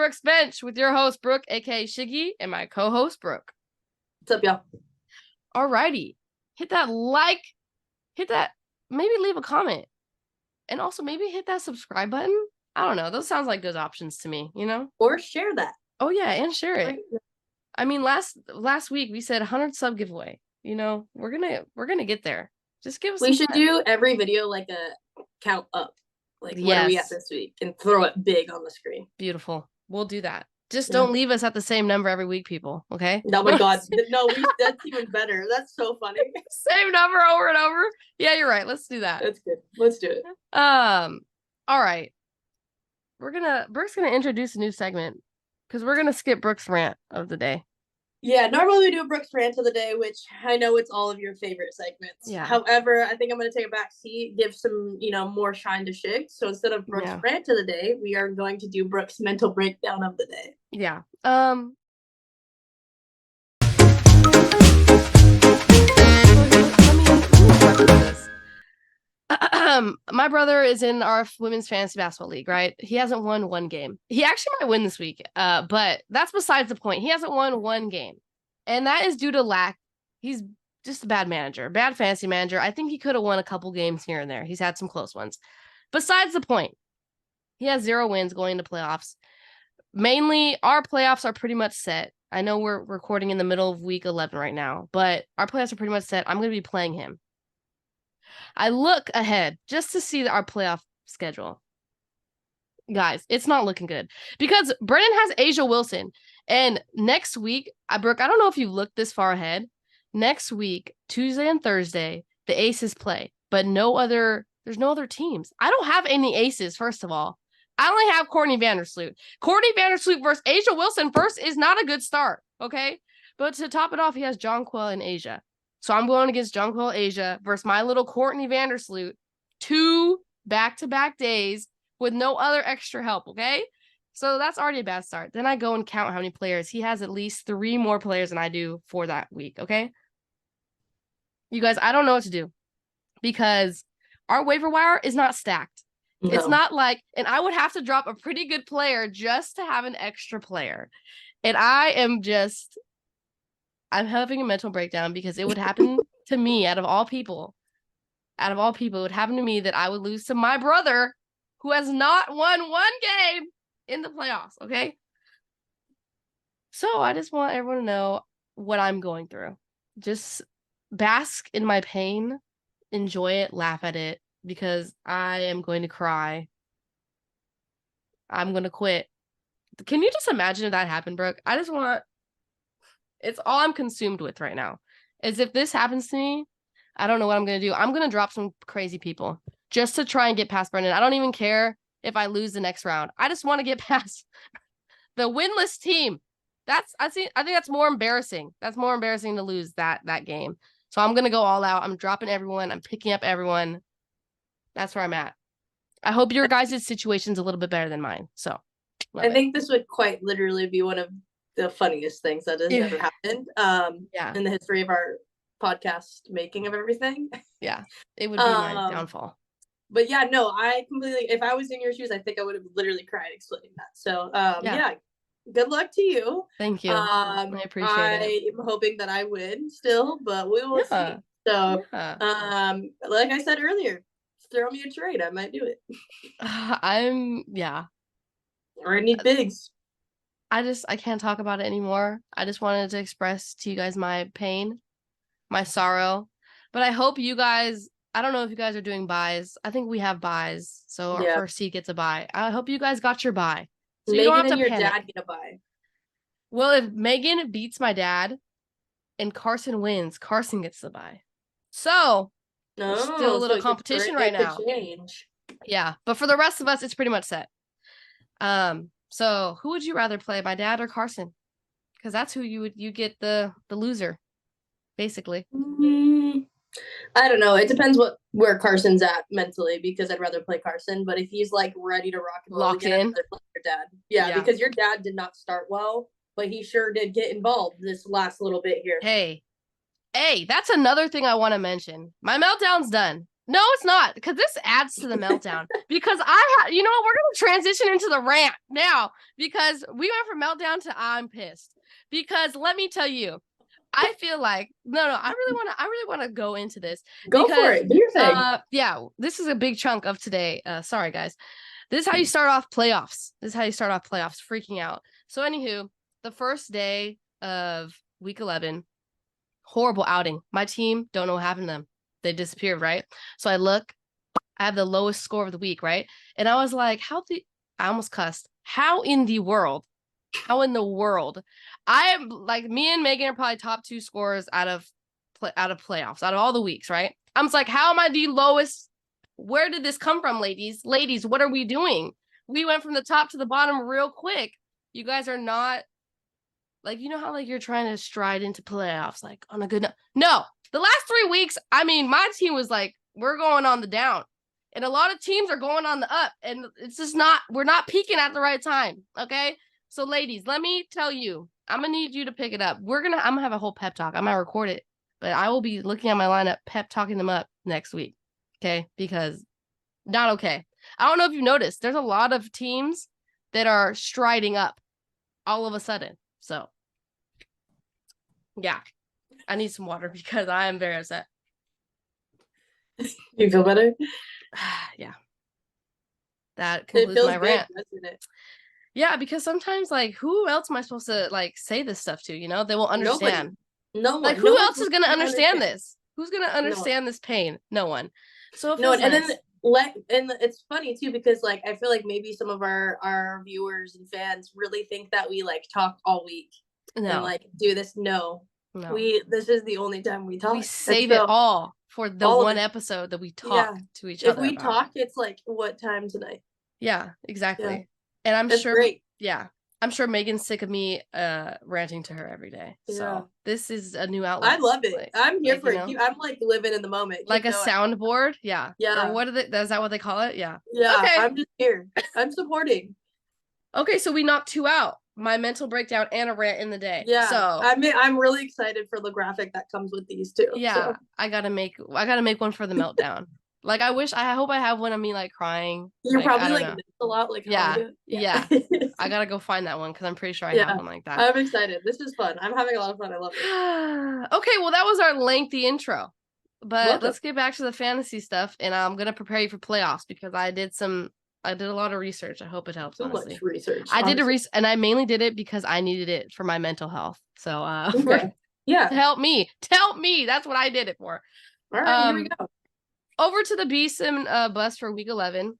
Brooks Bench with your host, Brooke, aka Shiggy, and my co-host, Brooke. What's up, y'all? Alrighty. Hit that like, hit that, maybe leave a comment. And also maybe hit that subscribe button. I don't know. Those sounds like good options to me, you know? Or share that. Oh, yeah, and share it. I mean, last week we said 100 sub giveaway. You know, we're gonna get there. Just give us. We should do every video like a count up. Like, what are we at this week? And throw it big on the screen. Beautiful. We'll do that. Just don't leave us at the same number every week, people. Okay? Oh my God. No, that's even better. That's so funny. Same number over and over. Yeah, you're right. Let's do that. That's good. Let's do it. All right. Brooke's gonna introduce a new segment because we're gonna skip Brooke's rant of the day. Yeah, normally we do a Brooks rant of the day, which I know it's all of your favorite segments. Yeah. However, I think I'm going to take a back seat, give some, more shine to Shig. So instead of Brooks rant of the day, we are going to do Brooks mental breakdown of the day. Yeah. My brother is in our women's fantasy basketball league, right? He hasn't won one game. He actually might win this week, but that's besides the point. He hasn't won one game, and that is due to lack. He's just a bad manager, bad fantasy manager. I think he could have won a couple games here and there. He's had some close ones. Besides the point, he has 0 wins going into playoffs. Mainly, our playoffs are pretty much set. I know we're recording in the middle of week 11 right now, but our playoffs are pretty much set. I'm going to be playing him. I look ahead just to see our playoff schedule. Guys, it's not looking good because Brennan has Asia Wilson. And next week, Brooke, I don't know if you looked this far ahead. Next week, Tuesday and Thursday, the Aces play, but there's no other teams. I don't have any Aces, first of all. I only have Courtney Vandersloot. Courtney Vandersloot versus Asia Wilson first is not a good start, okay? But to top it off, he has Jonquel and Asia. So I'm going against Jonquel Asia versus my little Courtney Vandersloot. 2 back-to-back days with no other extra help, okay? So that's already a bad start. Then I go and count how many players. He has at least 3 more players than I do for that week, okay? You guys, I don't know what to do because our waiver wire is not stacked. No. It's not like, and I would have to drop a pretty good player just to have an extra player. And I'm having a mental breakdown because it would happen to me out of all people, it would happen to me that I would lose to my brother who has not won one game in the playoffs. Okay. So I just want everyone to know what I'm going through. Just bask in my pain, enjoy it, laugh at it, because I am going to cry. I'm going to quit. Can you just imagine if that happened, Brooke? It's all I'm consumed with right now. Is if this happens to me, I don't know what I'm going to do. I'm going to drop some crazy people just to try and get past Brendan. I don't even care if I lose the next round. I just want to get past the winless team. I think that's more embarrassing. That's more embarrassing to lose that game. So I'm going to go all out. I'm dropping everyone. I'm picking up everyone. That's where I'm at. I hope your guys' situation's a little bit better than mine. So I think this would quite literally be one of the funniest things that has ever happened in the history of our podcast making of everything. Yeah, it would be my downfall. But yeah, no, I completely, if I was in your shoes, I think I would have literally cried explaining that. So yeah, good luck to you. Thank you. I appreciate it. I'm hoping that I win still, but we will see. So like I said earlier, throw me a trade. I might do it. Or I need bigs. I can't talk about it anymore. I just wanted to express to you guys my pain, my sorrow. But I hope you guys, I don't know if you guys are doing buys. I think we have buys. So our first seed gets a buy. I hope you guys got your buy. So Megan you don't have to and your panic. Dad get a buy. Well, if Megan beats my dad and Carson wins, Carson gets the buy. So there's still a little competition right now. Change. Yeah. But for the rest of us, it's pretty much set. So who would you rather play, my dad or Carson? Because that's who you get the loser, basically. I don't know. It depends where Carson's at mentally, because I'd rather play Carson. But if he's like ready to rock and roll, locked in, I'd play your dad. Yeah, because your dad did not start well, but he sure did get involved this last little bit here. Hey, that's another thing I want to mention. My meltdown's done. No, it's not, because this adds to the meltdown. Because you know what? We're going to transition into the rant now, because we went from meltdown to I'm pissed. Because let me tell you, I feel like I really want to go into this. Go for it. Do your thing. Yeah, this is a big chunk of today. Sorry guys. This is how you start off playoffs. Freaking out. So anywho, the first day of week 11, horrible outing. My team, don't know what happened to them. They disappeared, right? So I have the lowest score of the week, right? And I was like, I almost cussed. How in the world? I am like, me and Megan are probably top 2 scorers out of playoffs, out of all the weeks, right? I'm just like, how am I the lowest? Where did this come from, ladies? Ladies, what are we doing? We went from the top to the bottom real quick. You guys are not, like, you know how like you're trying to stride into playoffs like on a good no. The last 3 weeks, I mean, my team was like, we're going on the down. And a lot of teams are going on the up. And it's just we're not peaking at the right time. Okay. So ladies, let me tell you, I'm going to need you to pick it up. I'm going to have a whole pep talk. I might record it, but I will be looking at my lineup, pep talking them up next week. Okay. Because not okay. I don't know if you've noticed, there's a lot of teams that are striding up all of a sudden. So yeah, I need some water because I am very upset. You feel better? Yeah. That concludes my rant. Yeah, because sometimes, like, who else am I supposed to, like, say this stuff to, you know? They will understand. No one. Like, who else is going to understand this? Who's going to understand this pain? No one. So it feels nice. And it's funny, too, because, like, I feel like maybe some of our viewers and fans really think that we, like, talk all week. No. And, like, do this. No. This is the only time we talk. We save it all for the one episode that we talk to each other. If we talk, it's like, what time tonight? Yeah, exactly. Yeah. And I'm sure, great. Yeah, I'm sure Megan's sick of me ranting to her every day. Yeah. So this is a new outlet. I love it. Like, I'm here for it. I'm like living in the moment. Like a soundboard. Yeah. Yeah. Or what is that what they call it? Yeah. Yeah. Okay. I'm just here. I'm supporting. Okay, so we knocked 2 out. My mental breakdown and a rant in the day. Yeah. So I'm really excited for the graphic that comes with these two. Yeah. So. I gotta make one for the meltdown. Like, I hope I have one of me like crying. You're like, probably like a lot. Like, yeah. I gotta go find that one because I'm pretty sure I have one like that. I'm excited. This is fun. I'm having a lot of fun. I love it. Okay, well, that was our lengthy intro. But let's get back to the fantasy stuff, and I'm gonna prepare you for playoffs because I did a lot of research. I hope it helps. So honestly. Much research. I did and I mainly did it because I needed it for my mental health. So okay. To help me. That's what I did it for. All right, here we go. Over to the Beast and Bust for week 11.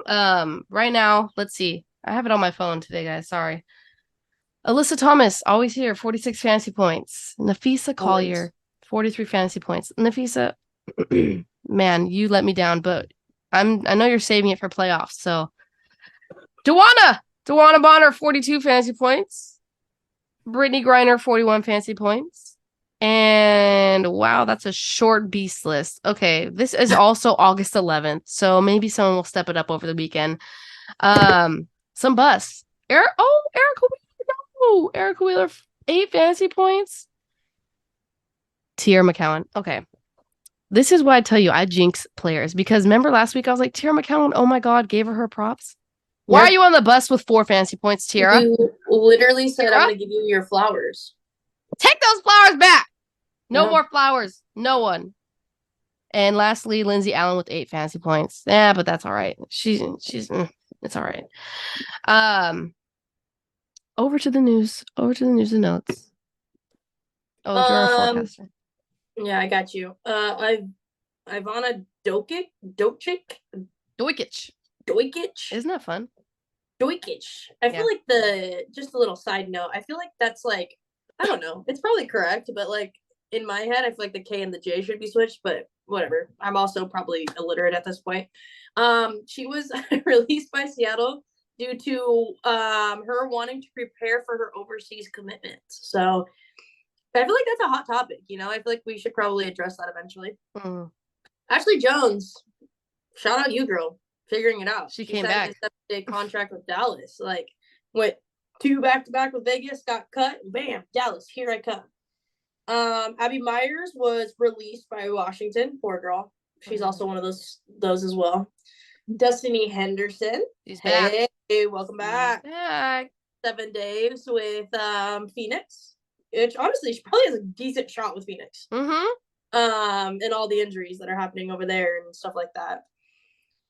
Right now, let's see. I have it on my phone today, guys. Sorry. Alyssa Thomas, always here, 46 fantasy points. Nafisa Collier, 43 fantasy points. Nafisa, man, you let me down, but I know you're saving it for playoffs. So Dewana Bonner, 42 fantasy points. Brittany Griner, 41 fantasy points. And wow, that's a short beast list. Okay, this is also August 11th, so maybe someone will step it up over the weekend. Some busts. Erica Wheeler, 8 fantasy points. Tierra McCowan. Okay. This is why I tell you I jinx players, because remember last week I was like, Tierra McCowan, oh my God, gave her props. Why are you on the bus with 4 fantasy points, Tierra? You literally said I'm going to give you your flowers. Take those flowers back. No more flowers. No one. And lastly, Lindsay Allen with 8 fantasy points. Yeah, but that's all right. She's it's all right. Over to the news and notes. Oh, you're our forecaster. Yeah, I got you. Ivana Dokic. Isn't that fun? Dokic. I feel like just a little side note. I feel like that's like, I don't know. It's probably correct, but like in my head, I feel like the K and the J should be switched, but whatever. I'm also probably illiterate at this point. She was released by Seattle due to her wanting to prepare for her overseas commitments. So I feel like that's a hot topic, you know? I feel like we should probably address that eventually. Ashley Jones, shout out you, girl, figuring it out. She came back. A 7-day contract with Dallas. Like, went 2 back-to-back with Vegas, got cut, and bam, Dallas, here I come. Abby Myers was released by Washington, poor girl. She's also one of those as well. Destiny Henderson. She's back. Hey, welcome back. Back. 7 days with Phoenix, which honestly she probably has a decent shot with Phoenix. And all the injuries that are happening over there and stuff like that.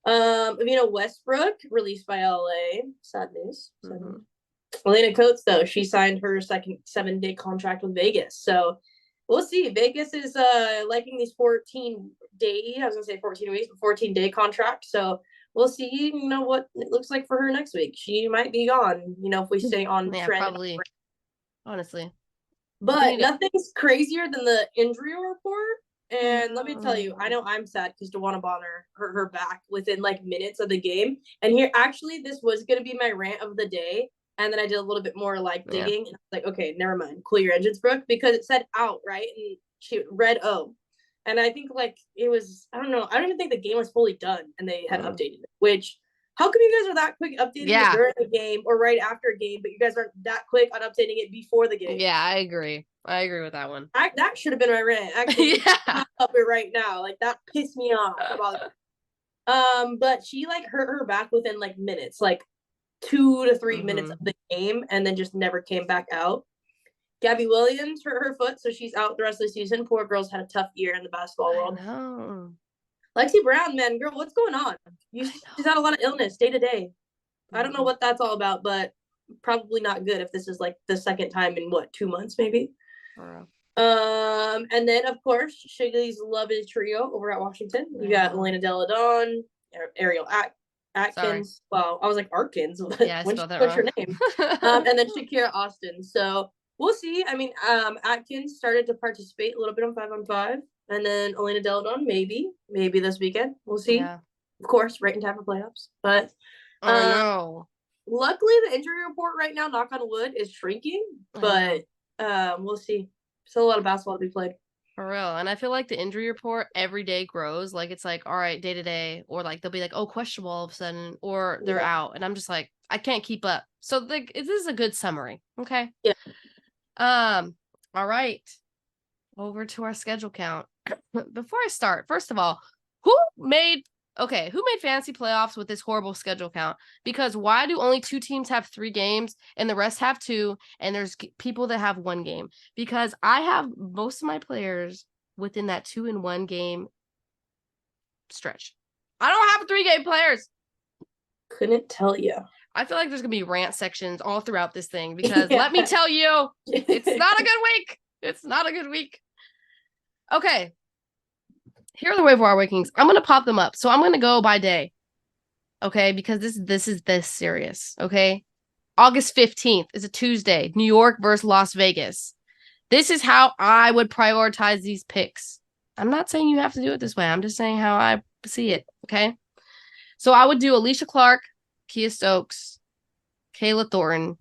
Westbrook released by LA. Sad news. Elena Coates, though, she signed her second 7-day contract with Vegas. So we'll see. Vegas is liking these 14-day, I was going to say 14 weeks, but 14-day contract. So we'll see, what it looks like for her next week. She might be gone, if we stay on trend. Probably. Honestly. But nothing's crazier than the injury report. And let me tell you, I know I'm sad because DeWanna Bonner hurt her back within minutes of the game. And here, actually, this was going to be my rant of the day. And then I did a little bit more digging. And I was okay, never mind. Cool your engines, Brooke, because it said out, right? And she read O. And I think it was, I don't know. I don't even think the game was fully done and they had updated it, which how come you guys are that quick updating it during the game or right after a game, but you guys aren't that quick on updating it before the game? Yeah, I agree. I agree with that one. That should have been my rant. Actually, up it right now. That pissed me off about but she hurt her back within minutes, 2 to 3 minutes of the game, and then just never came back out. Gabby Williams hurt her foot, so she's out the rest of the season. Poor girl's had a tough year in the basketball world. I know. Lexi Brown, man, girl, what's going on? She's had a lot of illness day to day. I don't know what that's all about, but probably not good if this is the second time in 2 months, maybe. And then of course Shigley's lovely trio over at Washington. You got Elena Deladon, Ariel Atkins. Well, I was Arkins. Yeah, what's her name? And then Shakira Austin. So we'll see. I mean, Atkins started to participate a little bit on 5-on-5, and then Elena Deladon maybe this weekend. We'll see. Yeah. Of course, right in time for playoffs. But no. Luckily, the injury report right now, knock on wood, is shrinking. But we'll see. Still a lot of basketball to be played. For real. And I feel like the injury report every day grows. It's all right, day to day. Or they'll be questionable all of a sudden. Or they're out. And I'm just I can't keep up. So this is a good summary. Okay. Yeah. All right. Over to our schedule count. Before I start, first of all, who made fantasy playoffs with this horrible schedule count? Because why do only 2 teams have 3 games and the rest have 2, and there's people that have 1 game? Because I have most of my players within that 2 and 1 game stretch. I don't have 3-game players. Couldn't tell you. I feel like there's going to be rant sections all throughout this thing because let me tell you, it's not a good week. It's not a good week. Okay. Here are the waiver wire rankings. I'm going to pop them up. So I'm going to go by day. Okay. Because this is this serious. Okay. August 15th is a Tuesday. New York versus Las Vegas. This is how I would prioritize these picks. I'm not saying you have to do it this way. I'm just saying how I see it. Okay. So I would do Alicia Clark, Kia Stokes, Kayla Thornton.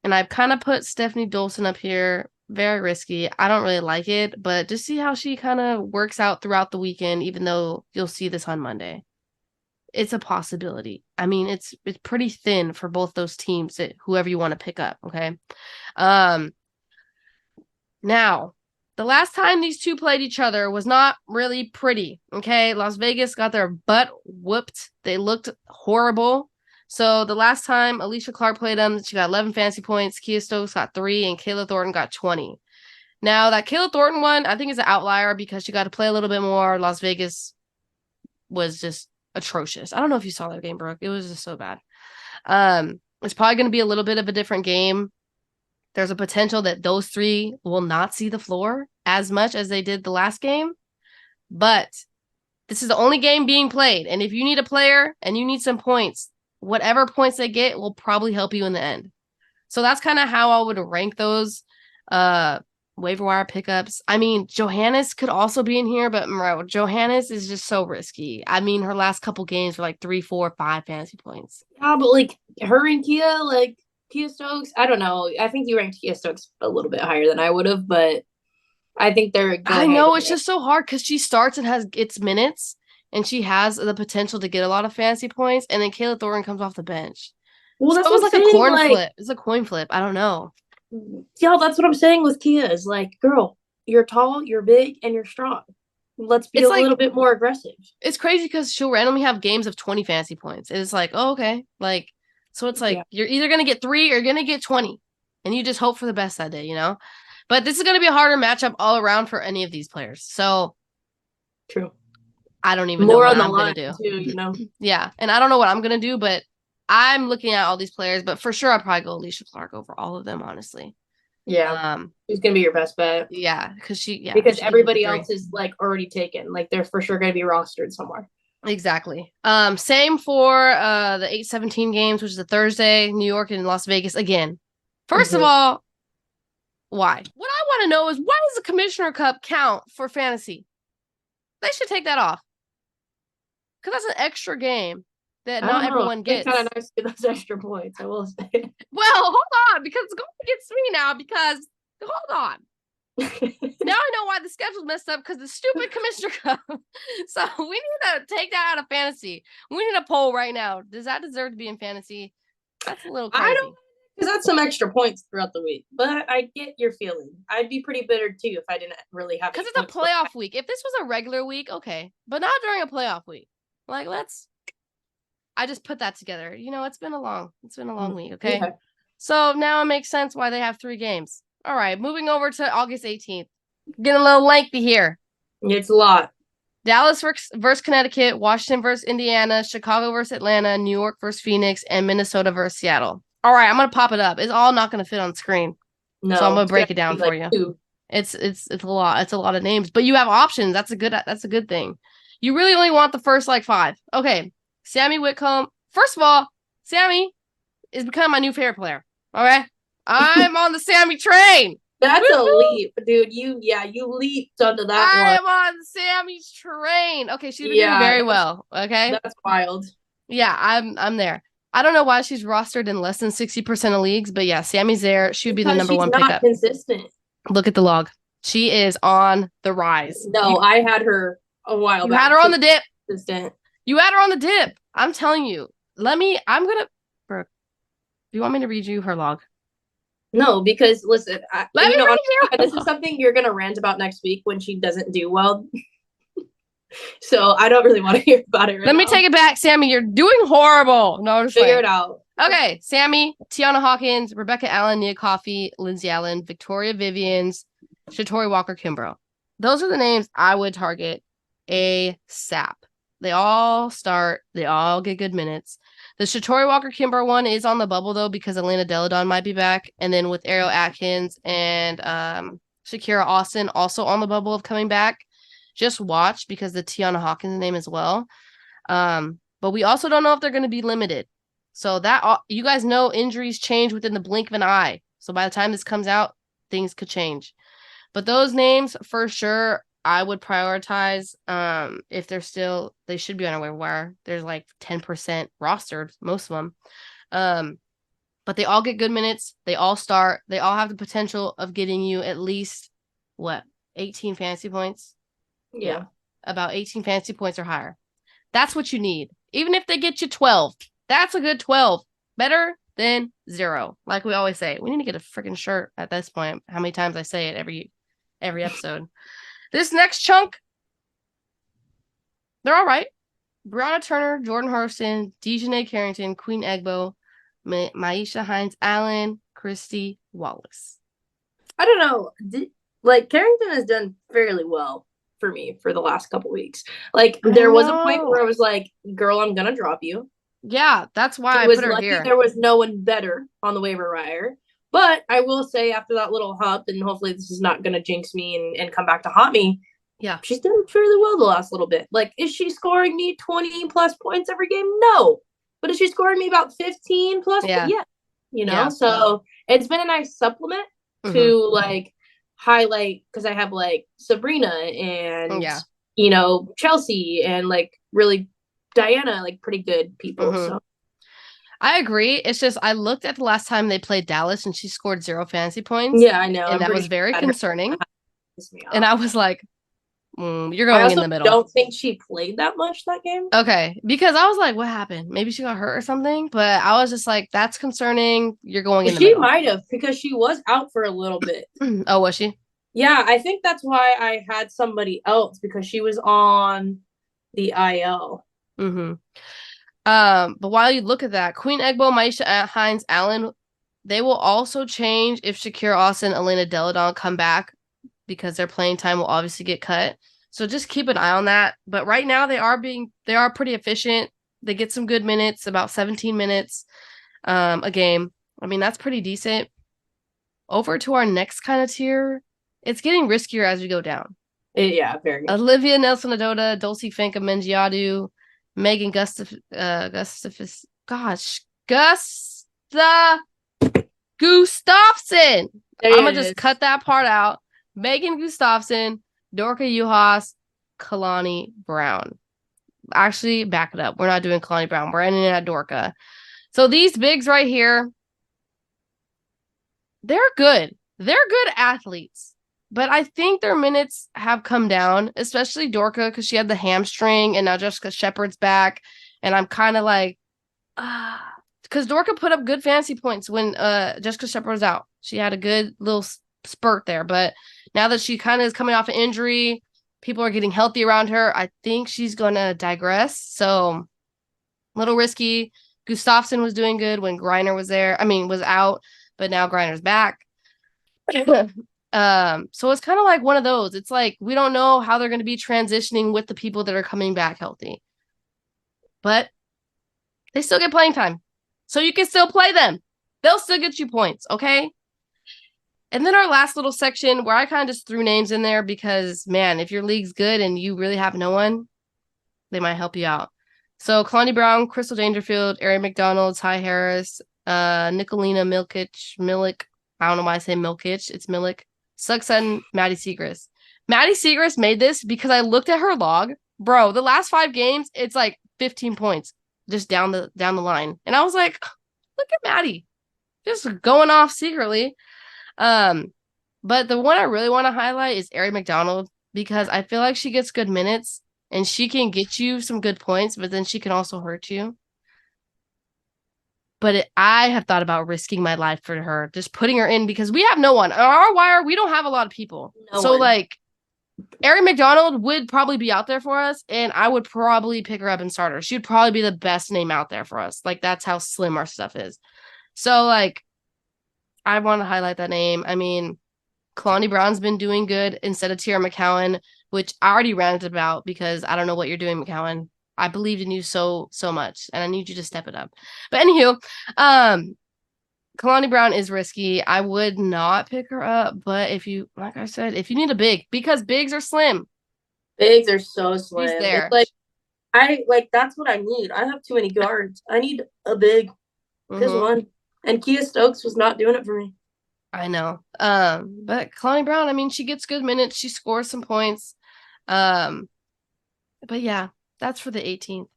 And I've kind of put Stephanie Dolson up here. Very risky. I don't really like it, but just see how she kind of works out throughout the weekend, even though you'll see this on Monday. It's a possibility. I mean, it's pretty thin for both those teams, whoever you want to pick up, okay? Now, the last time these two played each other was not really pretty, okay? Las Vegas got their butt whooped. They looked horrible. So the last time Alicia Clark played them, she got 11 fantasy points. Kia Stokes got 3, and Kayla Thornton got 20. Now, that Kayla Thornton one, I think is an outlier because she got to play a little bit more. Las Vegas was just atrocious. I don't know if you saw that game, Brooke. It was just so bad. It's probably going to be a little bit of a different game. There's a potential that those 3 will not see the floor as much as they did the last game. But this is the only game being played. And if you need a player and you need some points, whatever points they get will probably help you in the end. So that's kind of how I would rank those waiver wire pickups. I mean, Johannes could also be in here, but Johannes is just so risky. I mean, her last couple games were 3, 4, 5 fantasy points. Yeah, but her and Kia, Kia Stokes, I don't know. I think you ranked Kia Stokes a little bit higher than I would have, but I think they're good. I know, it's just so hard because she starts and has its minutes. And she has the potential to get a lot of fantasy points. And then Kayla Thornton comes off the bench. Well, that's so it was a coin flip. It's a coin flip. I don't know. Yeah, that's what I'm saying with Kia is girl, you're tall, you're big, and you're strong. let's be a little bit more aggressive. It's crazy because she'll randomly have games of 20 fantasy points. It's like, oh, okay. Like, so it's like you're either going to get 3 or you're going to get 20. And you just hope for the best that day, you know? But this is going to be a harder matchup all around for any of these players. So, true. I don't even know what I'm going to do. Too, you know? Yeah. And I don't know what I'm going to do, but I'm looking at all these players. But for sure, I'll probably go Alicia Clark over all of them, honestly. Yeah. Who's going to be your best bet? Yeah. Because everybody else is like already taken. Like they're for sure going to be rostered somewhere. Exactly. Same for the 8/17 games, which is a Thursday, New York and Las Vegas again. First of all, why? What I want to know is, why does the Commissioner Cup count for fantasy? They should take that off. Because that's an extra game that not everyone gets. It's kind of nice to get those extra points, I will say. Well, hold on, because it's going against me now, because hold on. Now I know why the schedule's messed up, because the stupid Commissioner Cup. So we need to take that out of fantasy. We need a poll right now. Does that deserve to be in fantasy? That's a little crazy. I don't, because that's some extra points throughout the week. But I get your feeling. I'd be pretty bitter too if I didn't really have. Because it's a playoff week. If this was a regular week, okay, but not during a playoff week. Like, I just put that together. You know, it's been a long week. Okay, so now it makes sense why they have 3 games. All right, moving over to August 18th. Getting a little lengthy here. It's a lot. Dallas versus Connecticut, Washington versus Indiana, Chicago versus Atlanta, New York versus Phoenix, and Minnesota versus Seattle. All right, I'm gonna pop it up. It's all not gonna fit on screen, so I'm gonna break it down for you. 2. It's a lot. It's a lot of names, but you have options. That's a good thing. You really only want the first 5. Okay, Sammy Whitcomb. First of all, Sammy is becoming my new favorite player. All right, I'm on the Sammy train. That's a leap, dude. You leaped onto that one. I am on Sammy's train. Okay, she's been doing very well. Okay, that's wild. Yeah, I'm there. I don't know why she's rostered in less than 60% of leagues, but yeah, Sammy's there. She would be the number 1 pickup. Consistent. Look at the log. She is on the rise. No, I had her a while back. You had her on the dip. Consistent. You had her on the dip. I'm telling you. Brooke, do you want me to read you her log? No, because listen, this is something you're gonna rant about next week when she doesn't do well. So I don't really want to hear about it. Let me take it back, Sammy. You're doing horrible. No, just figure it out. Okay, Sammy, Tiana Hawkins, Rebecca Allen, Nia Coffey, Lindsay Allen, Victoria Vivians, Shatori Walker-Kimbrough. Those are the names I would target ASAP. They all start. They all get good minutes. The Shatori Walker-Kimbrough one is on the bubble, though, because Elena Deladon might be back. And then with Ariel Atkins and Shakira Austin also on the bubble of coming back. Just watch, because the Tiana Hawkins name as well. But we also don't know if they're going to be limited. So that you guys know injuries change within the blink of an eye. So by the time this comes out, things could change. But those names, for sure, I would prioritize. If they should be on a waiver wire. There's 10% rostered, most of them. But they all get good minutes. They all start. They all have the potential of getting you at least 18 fantasy points. Yeah. About 18 fantasy points or higher. That's what you need. Even if they get you 12, that's a good 12. Better than 0. Like we always say, we need to get a freaking shirt at this point. How many times I say it every episode. This next chunk, they're all right. Brianna Turner, Jordan Hurston, Dejanay Carrington, Queen Egbo, Maisha Hines-Allen, Christy Wallace. I don't know. Carrington has done fairly well for me for the last couple weeks. There was a point where I was like, girl, I'm going to drop you. Yeah, that's why I put her here. There was no one better on the waiver wire. But I will say, after that little hump, and hopefully this is not going to jinx me and come back to haunt me. Yeah. She's done fairly well the last little bit. Is she scoring me 20 plus points every game? No. But is she scoring me about 15 plus? Yeah. So it's been a nice supplement to highlight, because I have Sabrina and, Chelsea and really Diana, pretty good people. So. I agree. It's just I looked at the last time they played Dallas and she scored 0 fantasy points. Yeah, I know. And that was very concerning. And I was like, you're going in the middle. I don't think she played that much that game. Okay. Because I was like, what happened? Maybe she got hurt or something. But I was just like, that's concerning. You're going in the middle. She might have, because she was out for a little bit. Oh, was she? Yeah, I think that's why I had somebody else, because she was on the IL. Mm-hmm. But while you look at that, Queen Egbo, Maisha Hines, Allen, they will also change if Shakira Austin, Elena Deladon come back because their playing time will obviously get cut. So just keep an eye on that. But right now they are pretty efficient. They get some good minutes, about 17 minutes a game. I mean, that's pretty decent. Over to our next kind of tier, it's getting riskier as we go down. Yeah, very good. Olivia Nelson Adota, Dulcie Finca Mengiadu, Megan Gustafson. Gustafson. I'm gonna just cut that part out. Megan Gustafson, Dorka Juhas, Kalani Brown. Actually, back it up. We're not doing Kalani Brown. We're ending it at Dorka. So these bigs right here, they're good. They're good athletes. But I think their minutes have come down, especially Dorka, because she had the hamstring, and now Jessica Shepard's back. And I'm kind of like, because Dorka put up good fantasy points when Jessica Shepard was out. She had a good little spurt there. But now that she kind of is coming off an injury, people are getting healthy around her. I think she's going to digress. So, a little risky. Gustafson was doing good when Griner was out, but now Griner's back. So it's kind of like one of those. It's like we don't know how they're going to be transitioning with the people that are coming back healthy. But they still get playing time. So you can still play them. They'll still get you points, okay? And then our last little section where I kind of just threw names in there because, man, if your league's good and you really have no one, they might help you out. So Kalani Brown, Crystal Dangerfield, Ari McDonald, Ty Harris, Nicolina Milik. I don't know why I say Milkich. It's Milik. Sugson, Maddie Segrist. Maddie Segrist made this because I looked at her log. Bro, the last 5 games, it's like 15 points just down the line. And I was like, look at Maddie. Just going off secretly. But the one I really want to highlight is Ari McDonald because I feel like she gets good minutes and she can get you some good points, but then she can also hurt you. But I have thought about risking my life for her, just putting her in because we have no one. On our wire, we don't have a lot of people. Like, Ari McDonald would probably be out there for us, and I would probably pick her up and start her. She would probably be the best name out there for us. Like, that's how slim our stuff is. So, like, I want to highlight that name. I mean, Kalani Brown's been doing good instead of Tierra McCowan, which I already ranted about because I don't know what you're doing, McCowan. I believed in you so much, and I need you to step it up. But anywho, Kalani Brown is risky. I would not pick her up, but if you, like I said, if you need a big, because bigs are slim. Bigs are so slim. She's there. It's that's what I need. I have too many guards. I need a big. Just one. And Kia Stokes was not doing it for me. I know. But Kalani Brown, I mean, she gets good minutes. She scores some points. But yeah, that's for the 18th.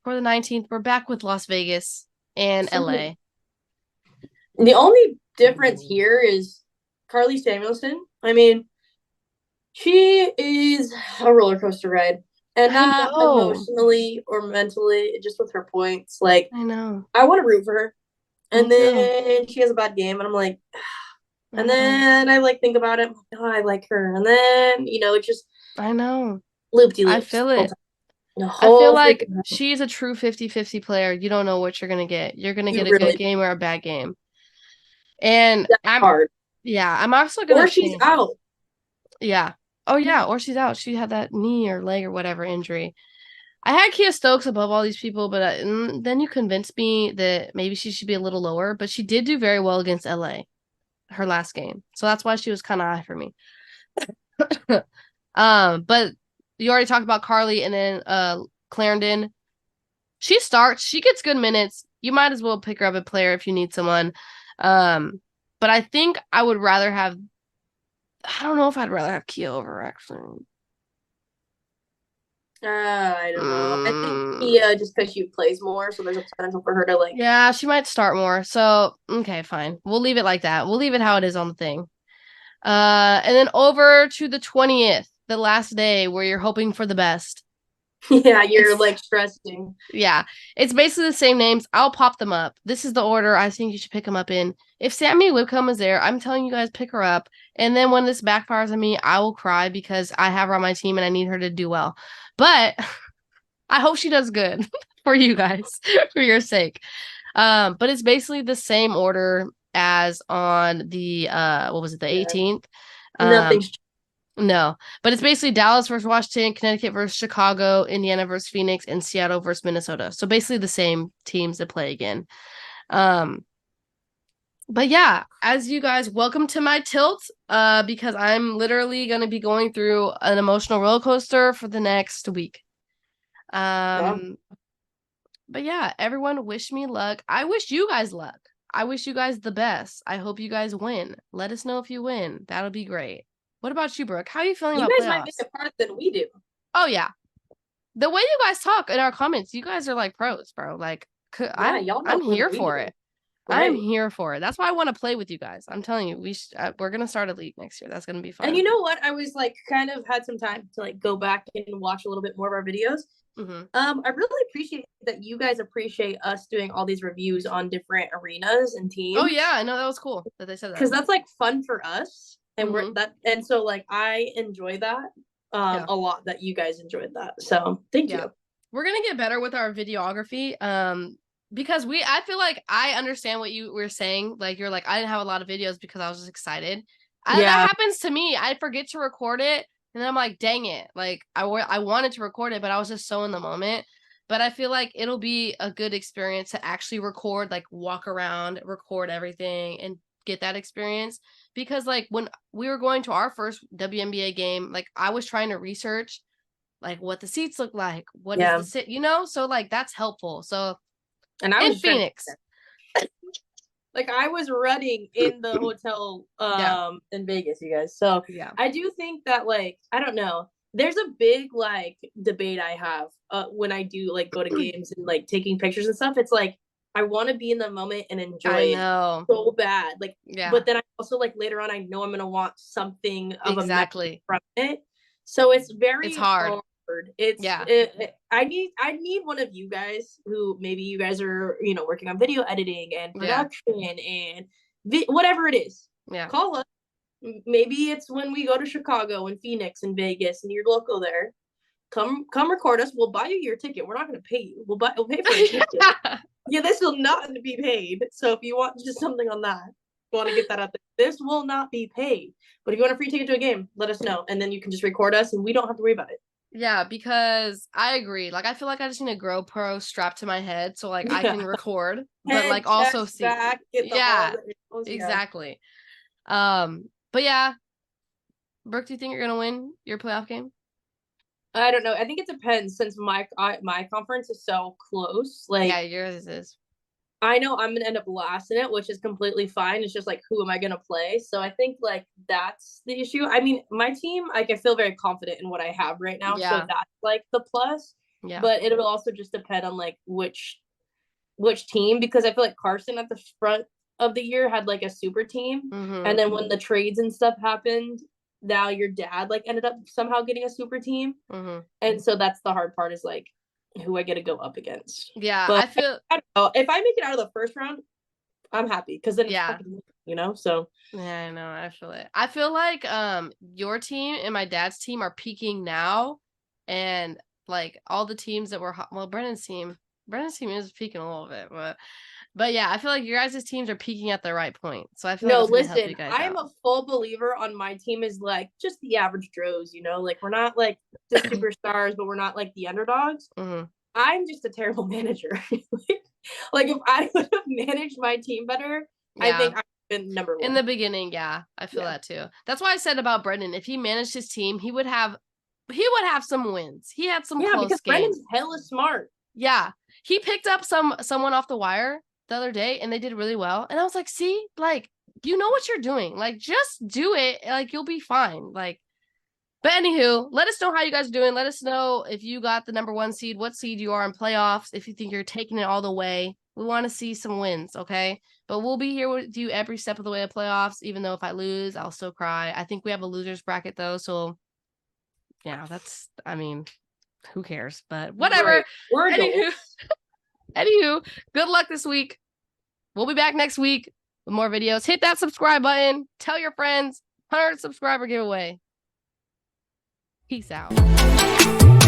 For the 19th, we're back with Las Vegas and LA. The only difference here is Carly Samuelson. I mean, she is a roller coaster ride. And not emotionally or mentally, just with her points. Like, I know. I want to root for her. And then she has a bad game, and I'm like, and then I think about it. Oh, I like her. And then, it just. I know. Loop-de-loop. I feel it. I feel like she's a true 50-50 player. You don't know what you're going to get. You're going to get a good game or a bad game. And that's hard. Yeah, I'm also going to. Or she's out. Yeah. Oh, yeah. Or she's out. She had that knee or leg or whatever injury. I had Kia Stokes above all these people, but then you convinced me that maybe she should be a little lower. But she did do very well against LA, her last game. So that's why she was kind of high for me. But you already talked about Carly and then Clarendon. She starts. She gets good minutes. You might as well pick her up a player if you need someone. But I think I would rather have. I don't know if I'd rather have Kia over actually. I don't know. I think Kia just because she plays more, so there's a potential for her to Yeah, she might start more. So okay, fine. We'll leave it like that. We'll leave it how it is on the thing. And then over to the 20th, the last day where you're hoping for the best. Yeah, you're like stressing. Yeah, it's basically the same names. I'll pop them up. This is the order I think you should pick them up in. If Sammy Whitcomb is there, I'm telling you guys, pick her up. And then when this backfires on me, I will cry because I have her on my team and I need her to do well. But I hope she does good for you guys, for your sake. But it's basically the same order as on the what was it, the 18th? Nothing's No, but it's basically Dallas versus Washington, Connecticut versus Chicago, Indiana versus Phoenix, and Seattle versus Minnesota. So basically the same teams that play again. But yeah, as you guys, welcome to my tilt. Because I'm literally gonna be going through an emotional roller coaster for the next week. But yeah, everyone wish me luck. I wish you guys luck. I wish you guys the best. I hope you guys win. Let us know if you win. That'll be great. What about you, Brooke? How are you feeling about playoffs? You guys might make it harder than we do. Oh yeah, the way you guys talk in our comments, you guys are like pros, bro. Like, I'm here for it. Right. I'm here for it. That's why I want to play with you guys. I'm telling you, we're gonna start a league next year. That's gonna be fun. And you know what? I was like, kind of had some time to like go back and watch a little bit more of our videos. I really appreciate that you guys appreciate us doing all these reviews on different arenas and teams. Oh yeah, I know, that was cool that they said that, because that's like fun for us, and and so like I enjoy that a lot, that you guys enjoyed that. So thank you. We're gonna get better with our videography. Because I feel like I understand what you were saying. Like, you're like, I didn't have a lot of videos because I was just excited. That happens to me. I forget to record it. And then I'm like, dang it. Like, I wanted to record it, but I was just so in the moment. But I feel like it'll be a good experience to actually record, like walk around, record everything, and get that experience. Because like when we were going to our first WNBA game, like I was trying to research like what the seats look like. What is the sit, So like that's helpful. So, and I was in Phoenix. Like I was running in the hotel in Vegas, you guys. So I do think that like, I don't know, there's a big like debate I have when I do like go to games and like taking pictures and stuff. It's like I want to be in the moment and enjoy it so bad. Like, but then I also like later on I know I'm gonna want something of a message from it. So it's hard. I need one of you guys who maybe you guys are working on video editing and production and whatever it is. Call us. Maybe it's when we go to Chicago and Phoenix and Vegas and you're local there. Come record us. We'll buy you your ticket. We're not going to pay you. We'll pay for your ticket. This will not be paid. So if you want just something on that, want to get that out there, this will not be paid. But if you want a free ticket to a game, let us know, and then you can just record us, and we don't have to worry about it. Yeah, because I agree. Like, I feel like I just need a GoPro strapped to my head so like I can record, but like also see. Exactly. But yeah, Brooke, do you think you're gonna win your playoff game? I don't know. I think it depends, since my conference is so close. Like, yeah, yours is. I know I'm gonna end up last in it, which is completely fine. It's just like, who am I gonna play? So I think like that's the issue. I mean, my team, like I feel very confident in what I have right now. So that's like the plus. But it'll also just depend on like which team, because I feel like Carson at the front of the year had like a super team. And then when the trades and stuff happened, now your dad like ended up somehow getting a super team. And so that's the hard part, is like who I get to go up against. But I feel, I don't know, if I make it out of the first round, I'm happy, because then it's fucking, so yeah, I know, I feel it. I feel like your team and my dad's team are peaking now, and like all the teams that were Brennan's team is peaking a little bit, but yeah, I feel like your guys' teams are peaking at the right point. So I feel like listen, I'm a full believer on my team is like just the average Joes, like we're not like the superstars, but we're not like the underdogs. I'm just a terrible manager. Like if I would have managed my team better, I think I've been number one. In the beginning, I feel that too. That's why I said about Brendan, if he managed his team, he would have some wins. He had some close games. Brendan's hella smart. Yeah. He picked up someone off the wire the other day and they did really well. And I was like, see, like, you know what you're doing. Like, just do it. Like, you'll be fine. Like, but anywho, let us know how you guys are doing. Let us know if you got the number 1 seed, what seed you are in playoffs, if you think you're taking it all the way. We want to see some wins, okay? But we'll be here with you every step of the way of playoffs, even though if I lose, I'll still cry. I think we have a loser's bracket, though, so yeah, who cares? But whatever. Right. We're adults. Anywho, good luck this week. We'll be back next week with more videos. Hit that subscribe button. Tell your friends. 100 subscriber giveaway. Peace out.